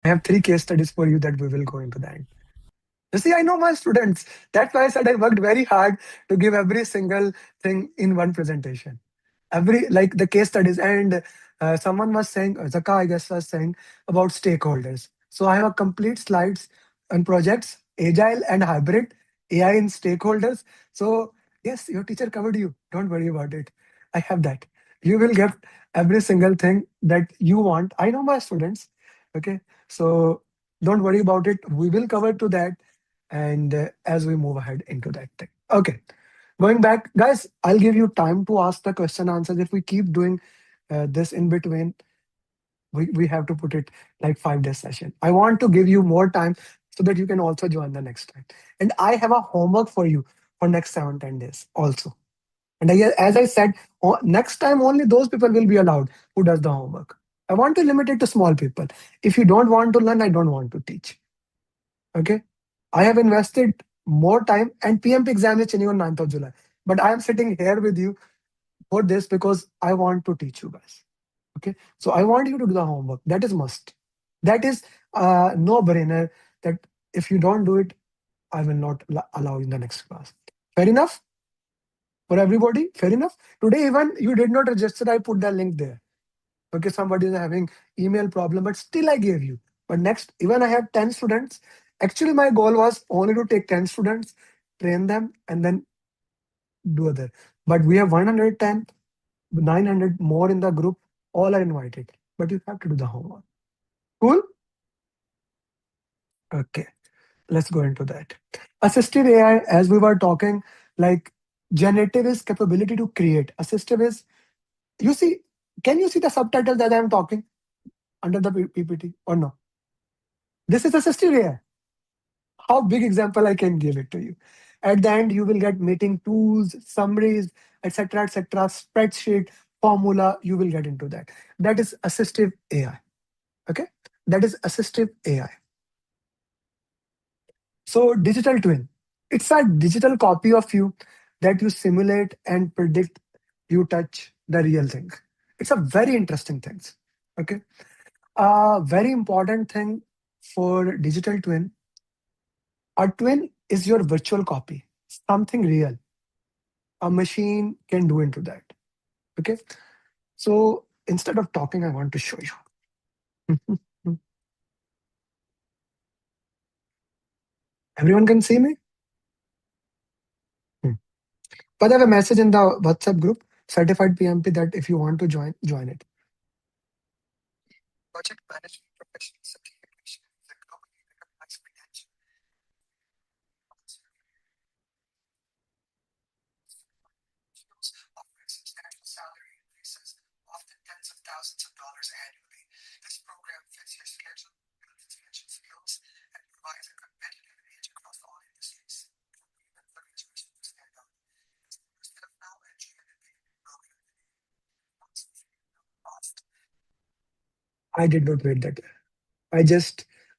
I have three case studies for you that we will go into that. You see, I know my students. That's why I said I worked very hard to give every single thing in one presentation. Every like the case studies, and someone was saying, Zaka, I guess, was saying about stakeholders. So I have a complete slides on projects, agile and hybrid, AI in stakeholders. So yes, your teacher covered you. Don't worry about it. I have that. You will get every single thing that you want. I know my students. Okay, so don't worry about it. We will cover to that, and as we move ahead into that thing. Okay, going back, guys, I'll give you time to ask the question answers. If we keep doing this in between, we have to put it like 5 days session. I want to give you more time so that you can also join the next time. And I have a homework for you for next 7-10 days also. And as I said, next time only those people will be allowed who does the homework. I want to limit it to small people. If you don't want to learn, I don't want to teach. Okay. I have invested more time, and PMP exam is changing on 9th of July. But I am sitting here with you for this because I want to teach you guys. Okay. So I want you to do the homework. That is must. That is no brainer that if you don't do it, I will not allow you in the next class. Fair enough for everybody? Fair enough. Today, even you did not register, I put the link there. Okay, somebody is having email problem, but still I gave you. But next, even I have 10 students. Actually, my goal was only to take 10 students, train them, and then do other. But we have 110, 900 more in the group. All are invited, but you have to do the homework. Cool. Okay, let's go into that. Assistive AI, as we were talking, like generative is capability to create. Assistive is, you see, can you see the subtitles that I'm talking under the PPT or no? This is assistive AI. How big example I can give it to you. At the end, you will get meeting tools, summaries, etc., spreadsheet, formula. You will get into that. That is assistive AI. Okay, that is assistive AI. So digital twin, it's a digital copy of you that you simulate and predict. You touch the real thing. It's a very interesting thing. Okay, a very important thing for digital twin. A twin is your virtual copy, something real. A machine can do into that. Okay. So instead of talking, I want to show you. Everyone can see me? Hmm. But I have a message in the WhatsApp group, certified PMP, that if you want to join, join it. Project management professional certification is a globally recognized credential. Offering substantial salary increases, often tens of thousands of dollars annually. This program fits your schedule, builds expansion skills, and provides a competitive edge across all industries. Even for graduation to stand out. Instead of now entering a big program, I did not made that.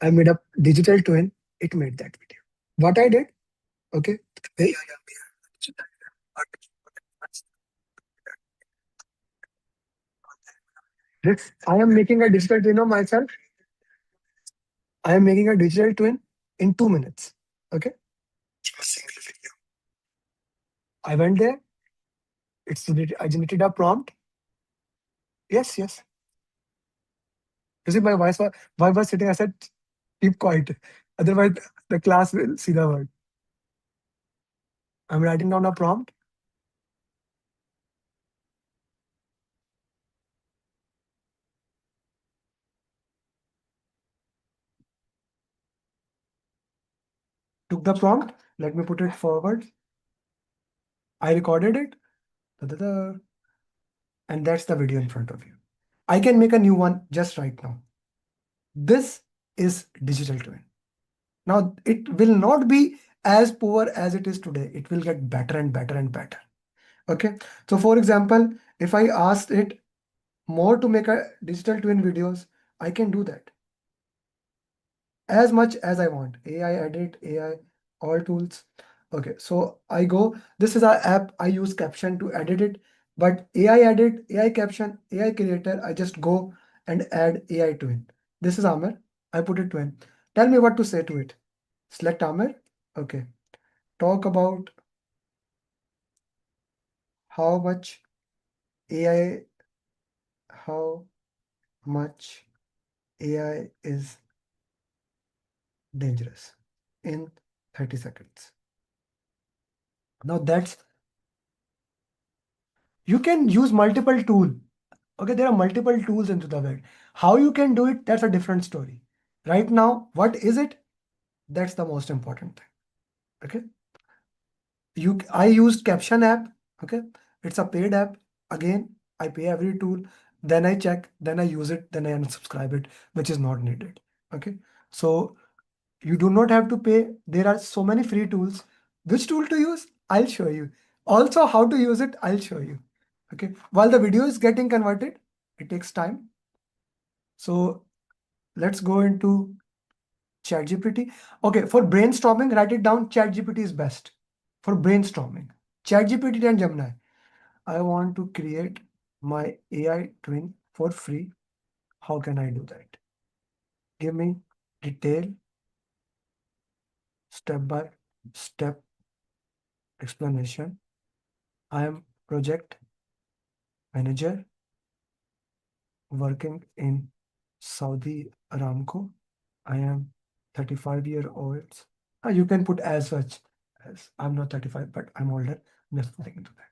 I made a digital twin. It made that video. What I did, okay. Hey, I am making a digital twin of myself. I am making a digital twin in 2 minutes. Okay. A single video. I went there. I generated a prompt. Yes, yes. You see, my wife was sitting. I said, keep quiet. Otherwise, the class will see the word. I'm writing down a prompt. Took the prompt. Let me put it forward. I recorded it. Da-da-da. And that's the video in front of you. I can make a new one just right now. This is digital twin. Now, it will not be as poor as it is today. It will get better and better and better. Okay. So for example, if I asked it more to make a digital twin videos, I can do that as much as I want. AI edit, AI, all tools. Okay. So I go, this is our app. I use caption to edit it, but AI edit, AI caption, AI creator, I just go and add AI twin. This is Amir. I put it twin. Tell me what to say to it. Select Amir. Okay. Talk about how much AI, how much AI is dangerous in 30 seconds. Now that's, you can use multiple tool. Okay, there are multiple tools into the web. How you can do it, that's a different story. Right now, what is it? That's the most important thing. Okay. I used Caption app. Okay. It's a paid app. Again, I pay every tool. Then I check, then I use it, then I unsubscribe it, which is not needed. Okay. So you do not have to pay. There are so many free tools. Which tool to use? I'll show you. Also, how to use it, I'll show you. Okay. While the video is getting converted, it takes time. So let's go into ChatGPT. Okay, for brainstorming, write it down. ChatGPT is best for brainstorming. ChatGPT and Gemini. I want to create my AI twin for free. How can I do that? Give me detail, step by step explanation. I am project manager working in Saudi Aramco. I am 35-year-old. You can put as such as I'm not 35, but I'm older. I'm just putting into that.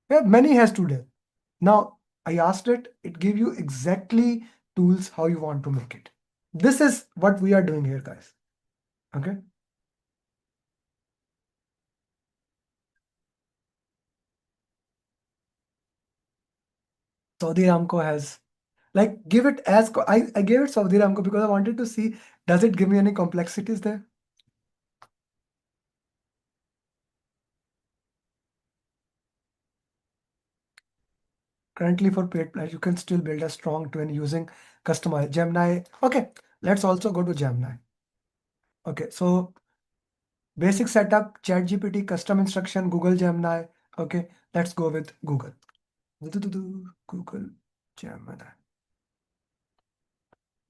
Yeah, many has today. Now I asked it, it gave you exactly tools how you want to make it. This is what we are doing here, guys. Okay. Saudi Aramco has, like, give it as I gave it Saudi Aramco because I wanted to see, does it give me any complexities there? Currently for paid plans, you can still build a strong twin using customized Gemini. Okay, let's also go to Gemini. Okay, so basic setup, ChatGPT, custom instruction, Google Gemini. Okay, let's go with Google. Google Gemini.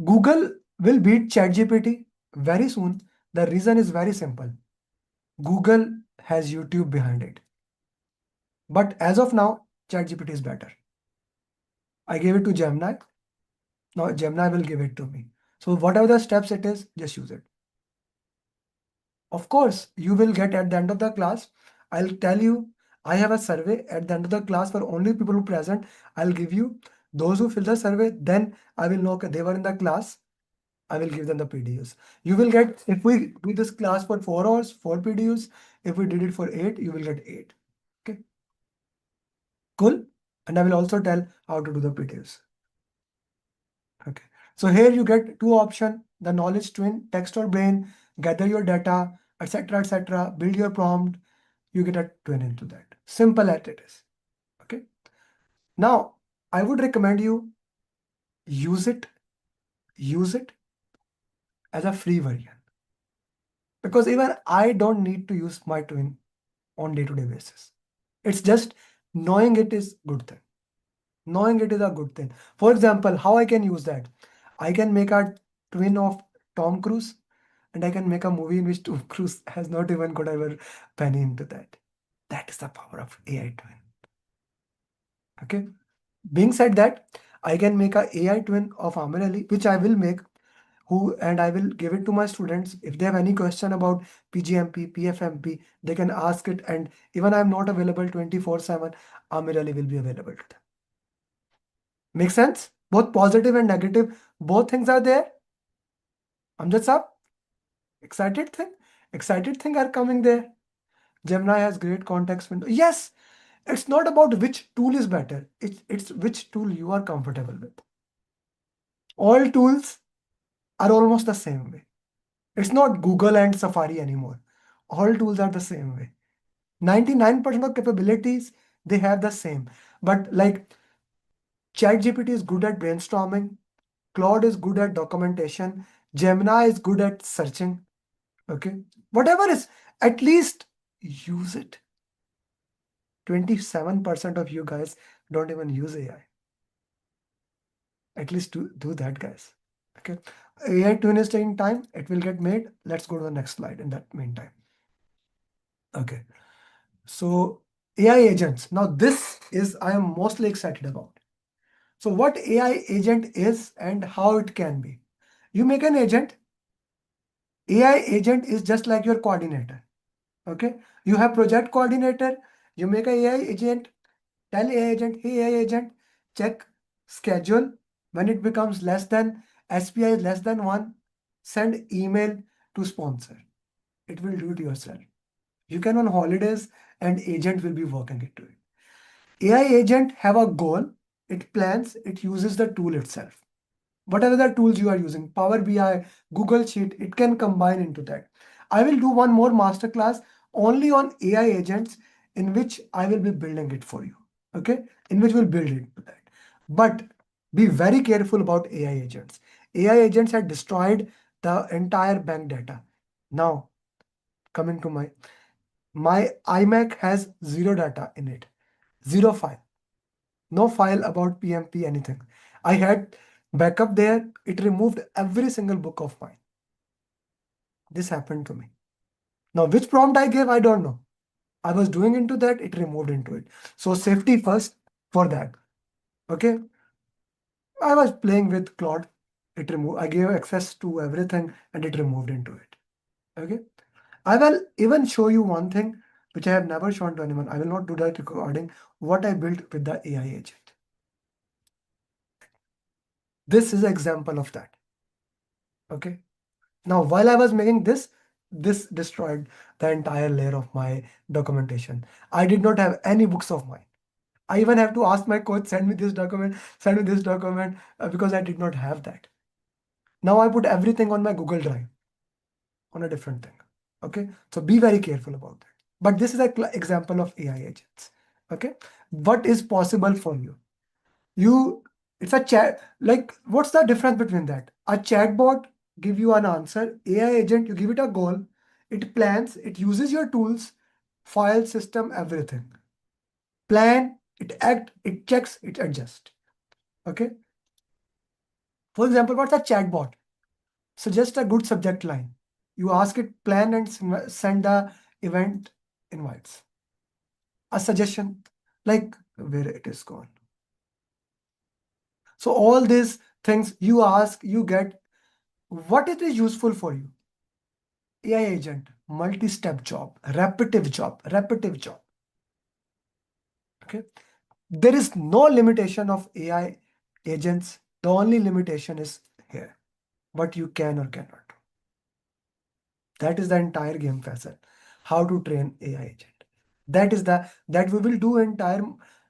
Google will beat ChatGPT very soon. The reason is very simple. Google has YouTube behind it. But as of now, ChatGPT is better. I gave it to Gemini. Now Gemini will give it to me. So whatever the steps it is, just use it. Of course, you will get at the end of the class. I'll tell you, I have a survey at the end of the class for only people who present. I'll give you those who fill the survey. Then I will know they were in the class. I will give them the PDUs. You will get, if we do this class for 4 hours, 4 PDUs. If we did it for 8, you will get 8. Okay, cool. And I will also tell how to do the PDUs. Okay. So here you get two options, the knowledge twin, text or brain, gather your data, etc., etc., build your prompt, you get a twin into that. Simple as it is. Okay. Now, I would recommend you use it, use it as a free version. Because even I don't need to use my twin on day-to-day basis. It's just knowing it is good thing. Knowing it is a good thing. For example, how I can use that? I can make a twin of Tom Cruise and I can make a movie in which Tom Cruise has not even got ever penny into that. That is the power of AI twin. Okay. Being said that, I can make a AI twin of Amir Ali, which I will make, who and I will give it to my students. If they have any question about PGMP, PFMP, they can ask it. And even I'm not available 24/7, Amir Ali will be available to them. Make sense? Both positive and negative, both things are there. Amjad Saab, excited thing? Excited thing are coming there. Gemini has great context window. Yes, it's not about which tool is better. It's which tool you are comfortable with. All tools are almost the same way. It's not Google and Safari anymore. All tools are the same way. 99% of capabilities, they have the same. But like ChatGPT is good at brainstorming, Claude is good at documentation, Gemini is good at searching. Okay. Whatever is, at least use it. 27% of you guys don't even use AI. At least do that, guys. Okay. AI twin is taking time. It will get made. Let's go to the next slide in that meantime. Okay. So AI agents. Now this is I am mostly excited about. So what AI agent is and how it can be. You make an agent. AI agent is just like your coordinator. Okay. You have project coordinator. You make a AI agent. Tell AI agent, hey AI agent, check schedule. When it becomes less than SPI is less than 1, send email to sponsor. It will do it yourself. You can on holidays and agent will be working into it. AI agent have a goal. It plans. It uses the tool itself. Whatever the tools you are using, Power BI, Google Sheet, it can combine into that. I will do one more masterclass only on AI agents in which I will be building it for you. Okay, in which we'll build it to that. But be very careful about AI agents. AI agents had destroyed the entire bank data. Now, coming to my iMac has zero data in it, zero file, no file about PMP, anything. I had backup there. It removed every single book of mine. This happened to me. Now, which prompt I gave, I don't know. I was doing into that, it removed into it. So safety first for that. Okay. I was playing with Claude. It removed, I gave access to everything and it removed into it. Okay. I will even show you one thing which I have never shown to anyone. I will not do that recording. What I built with the AI agent. This is an example of that. Okay. Now, while I was making this destroyed the entire layer of my documentation. I did not have any books of mine. I even have to ask my coach, send me this document, send me this document, because I did not have that. Now I put everything on my Google Drive on a different thing. Okay, so be very careful about that. But this is an example of AI agents. Okay, what is possible for you? You, it's a chat. Like, what's the difference between that? A chatbot give you an answer. AI agent, you give it a goal. It plans. It uses your tools, file system, everything. Plan. It act. It checks. It adjusts. Okay. For example, what's a chatbot? Suggest a good subject line. You ask it, plan and send the event invites. A suggestion, like where it is gone. So all these things you ask, you get. What it is useful for you? AI agent, multi-step job, repetitive job, repetitive job. Okay. There is no limitation of AI agents. The only limitation is here. What you can or cannot do. That is the entire game facet. How to train AI agent. That we will do entire.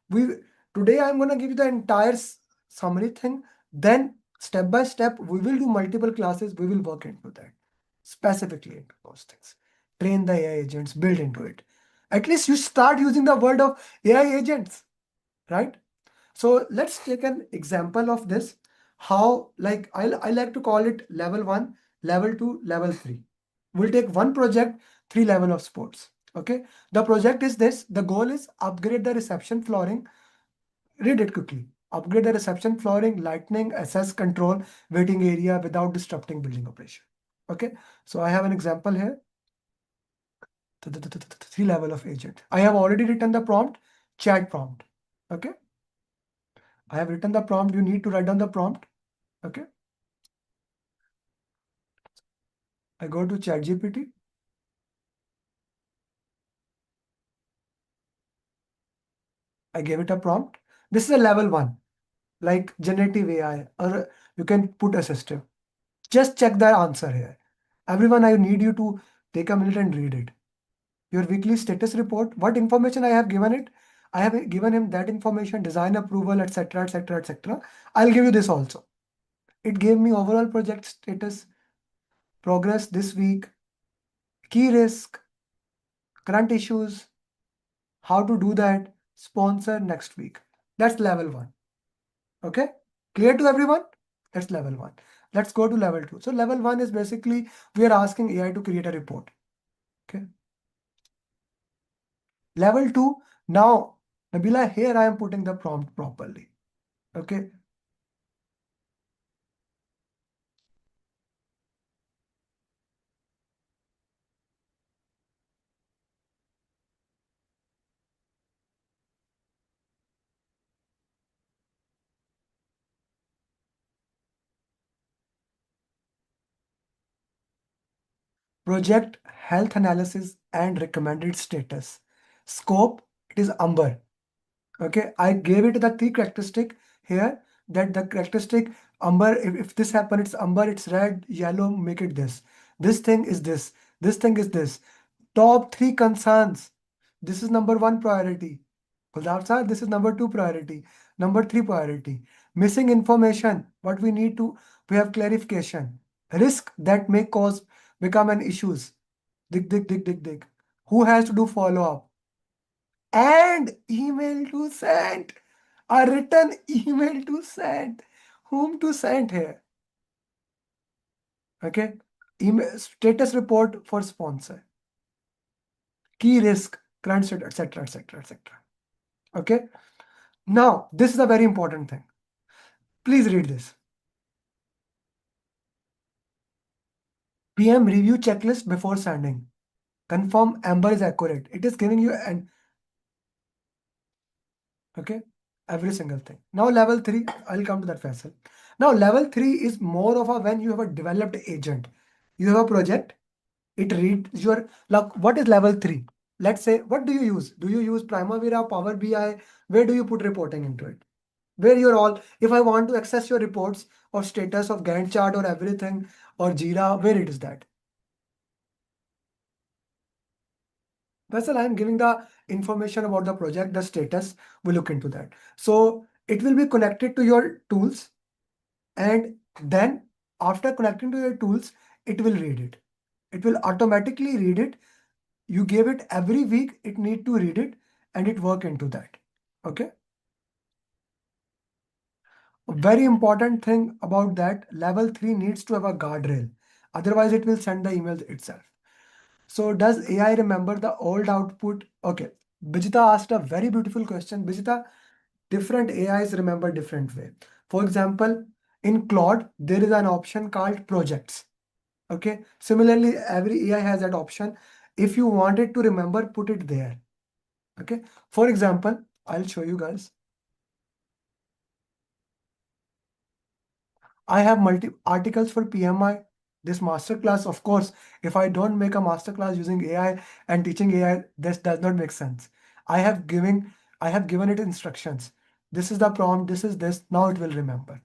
We today I'm gonna give you the entire summary thing. Then step by step we will do multiple classes. We will work into that specifically into those things. Train the AI agents. Build into it. At least you start using the word of AI agents, right? So let's take an example of this. How, like, I like to call it level 1, level 2, level 3. We'll take one project, 3 level of sports. Okay. The project is this. The goal is upgrade the reception flooring. Read it quickly. Upgrade the reception flooring, lighting, access control, waiting area without disrupting building operation. Okay. So I have an example here. 3 level of agent. I have already written the prompt, chat prompt. Okay. I have written the prompt. You need to write down the prompt. Okay. I go to ChatGPT. I gave it a prompt. This is a level 1, like generative AI, or you can put assistive. Just check the answer here. Everyone, I need you to take a minute and read it. Your weekly status report. What information I have given it? I have given him that information, design approval, etc., etc., etc. I'll give you this also. It gave me overall project status, progress this week, key risk, current issues, how to do that, sponsor next week. That's level 1. Okay, clear to everyone? That's level 1. Let's go to level 2. So level 1 is basically we are asking AI to create a report. Okay. Level 2, now Nabila, here I am putting the prompt properly. Okay. Project health analysis and recommended status. Scope, it is Amber. Okay, I gave it the three characteristic here, that the characteristic Amber, if this happen, it's Amber, it's red, yellow, make it this. This thing is this thing is this. Top three concerns. This is number one priority. Guldar sir, this is number two priority. Number three priority. Missing information. What we need to, we have clarification. Risk that may cause become an issues. Dig, dig, dig, dig, dig. Who has to do follow up? And email to send. A written email to send. Whom to send here? Okay. Email status report for sponsor. Key risk, current state, etc., etc., etc. Okay. Now, this is a very important thing. Please read this. PM review checklist before sending. Confirm Amber is accurate. It is giving you an okay, every single thing. Now level 3, I'll come to that Faisal. Now level 3 is more of a when you have a developed agent. You have a project, it reads your, like, what is level 3? Let's say, what do you use? Do you use Primavera, Power BI? Where do you put reporting into it? Where you're all, if I want to access your reports or status of Gantt chart or everything or Jira, where it is that? Vessel, I'm giving the information about the project, the status, we look into that. So it will be connected to your tools, and then after connecting to your tools, it will read it. It will automatically read it. You gave it every week, it need to read it and it work into that. Okay. A very important thing about that, level 3 needs to have a guardrail. Otherwise, it will send the email itself. So does AI remember the old output? Okay. Bijita asked a very beautiful question. Bijita, different AIs remember different way. For example, in Claude, there is an option called projects. Okay. Similarly, every AI has that option. If you want it to remember, put it there. Okay. For example, I'll show you guys. I have multi articles for PMI. This masterclass, of course, if I don't make a masterclass using AI and teaching AI, this does not make sense. I have given, I have given it instructions. This is the prompt, this is this, now it will remember.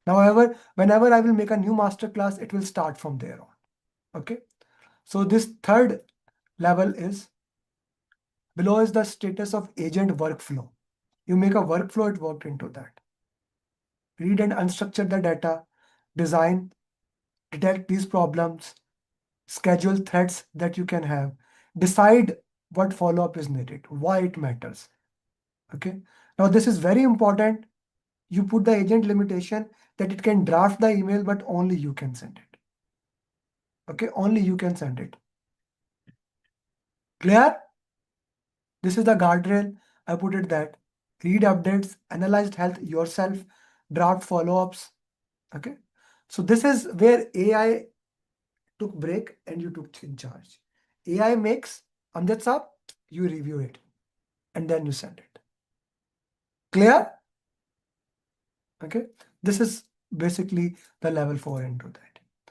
Now, however, whenever I will make a new masterclass, it will start from there on. Okay. So this third level is, below is the status of agent workflow. You make a workflow, it worked into that. Read and unstructure the data, design, detect these problems, schedule threads that you can have, decide what follow-up is needed, why it matters. Okay. Now this is very important. You put the agent limitation that it can draft the email, but only you can send it. Okay, only you can send it. Clear? This is the guardrail. I put it that. Read updates, analyzed health yourself, draft follow-ups. Okay. So this is where AI took break and you took in charge. AI makes, Amjad Saab, you review it and then you send it. Clear? Okay. This is basically the level 4 into that.